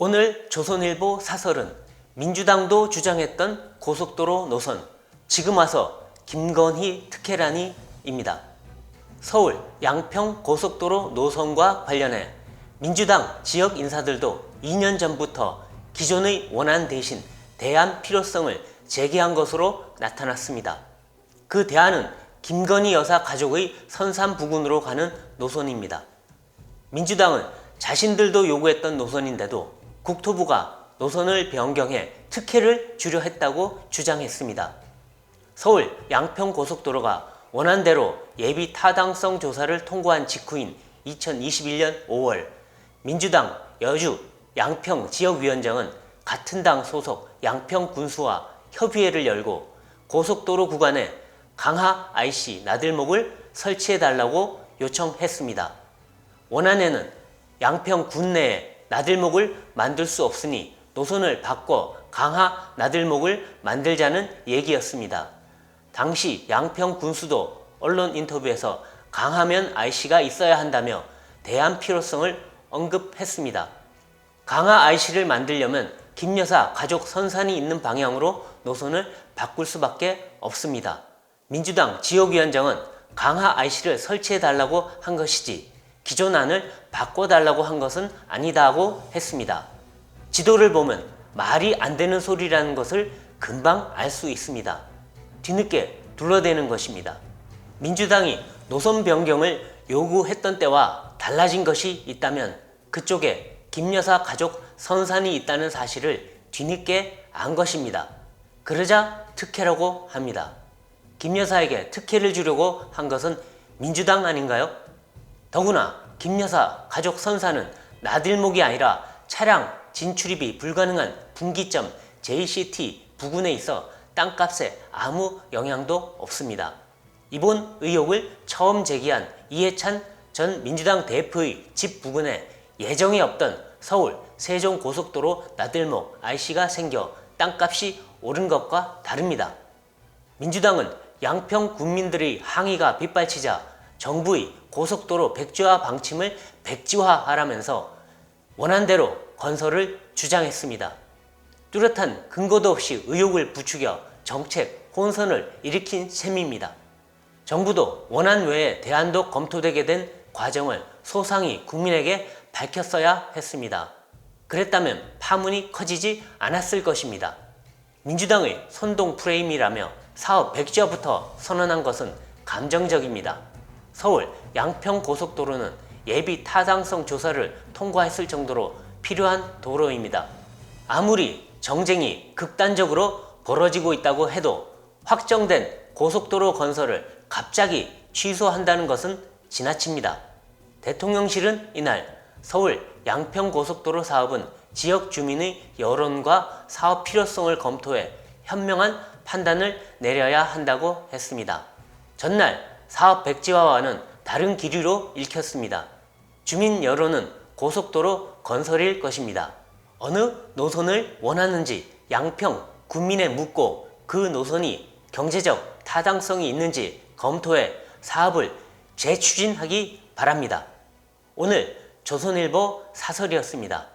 오늘 조선일보 사설은 민주당도 주장했던 고속도로 노선, 지금 와서 김건희 특혜라니입니다. 서울 양평 고속도로 노선과 관련해 민주당 지역 인사들도 2년 전부터 기존의 원안 대신 대안 필요성을 제기한 것으로 나타났습니다. 그 대안은 김건희 여사 가족의 선산 부근으로 가는 노선입니다. 민주당은 자신들도 요구했던 노선인데도 국토부가 노선을 변경해 특혜를 주려 했다고 주장했습니다. 서울 양평 고속도로가 원안대로 예비 타당성 조사를 통과한 직후인 2021년 5월 민주당 여주 양평 지역위원장은 같은 당 소속 양평 군수와 협의회를 열고 고속도로 구간에 강하 IC 나들목을 설치해달라고 요청했습니다. 원안에는 양평 군 내에 나들목을 만들 수 없으니 노선을 바꿔 강하 나들목을 만들자는 얘기였습니다. 당시 양평 군수도 언론 인터뷰에서 강하면 IC가 있어야 한다며 대안 필요성을 언급했습니다. 강하 IC를 만들려면 김 여사 가족 선산이 있는 방향으로 노선을 바꿀 수밖에 없습니다. 민주당 지역위원장은 강하 IC를 설치해달라고 한 것이지 기존 안을 바꿔달라고 한 것은 아니다고 했습니다. 지도를 보면 말이 안 되는 소리라는 것을 금방 알 수 있습니다. 뒤늦게 둘러대는 것입니다. 민주당이 노선 변경을 요구했던 때와 달라진 것이 있다면 그쪽에 김 여사 가족 선산이 있다는 사실을 뒤늦게 안 것입니다. 그러자 특혜라고 합니다. 김 여사에게 특혜를 주려고 한 것은 민주당 아닌가요? 더구나 김 여사 가족 선산은 나들목이 아니라 차량 진출입이 불가능한 분기점 JCT 부근에 있어 땅값에 아무 영향도 없습니다. 이번 의혹을 처음 제기한 이해찬 전 민주당 대표의 집 부근에 예정에 없던 서울 세종고속도로 나들목 IC가 생겨 땅값이 오른 것과 다릅니다. 민주당은 양평 군민들의 항의가 빗발치자 정부의 고속도로 백지화 방침을 백지화하라면서 원안대로 건설을 주장했습니다. 뚜렷한 근거도 없이 의혹을 부추겨 정책 혼선을 일으킨 셈입니다. 정부도 원안 외에 대안도 검토되게 된 과정을 소상히 국민에게 밝혔어야 했습니다. 그랬다면 파문이 커지지 않았을 것입니다. 민주당의 선동 프레임이라며 사업 백지화부터 선언한 것은 감정적입니다. 서울 양평 고속도로는 예비 타당성 조사를 통과했을 정도로 필요한 도로입니다. 아무리 정쟁이 극단적으로 벌어지고 있다고 해도 확정된 고속도로 건설을 갑자기 취소한다는 것은 지나칩니다. 대통령실은 이날 서울 양평 고속도로 사업은 지역 주민의 여론과 사업 필요성을 검토해 현명한 판단을 내려야 한다고 했습니다. 전날 사업 백지화와는 다른 기류로 읽혔습니다. 주민 여론은 고속도로 건설일 것입니다. 어느 노선을 원하는지 양평 군민에 묻고 그 노선이 경제적 타당성이 있는지 검토해 사업을 재추진하기 바랍니다. 오늘 조선일보 사설이었습니다.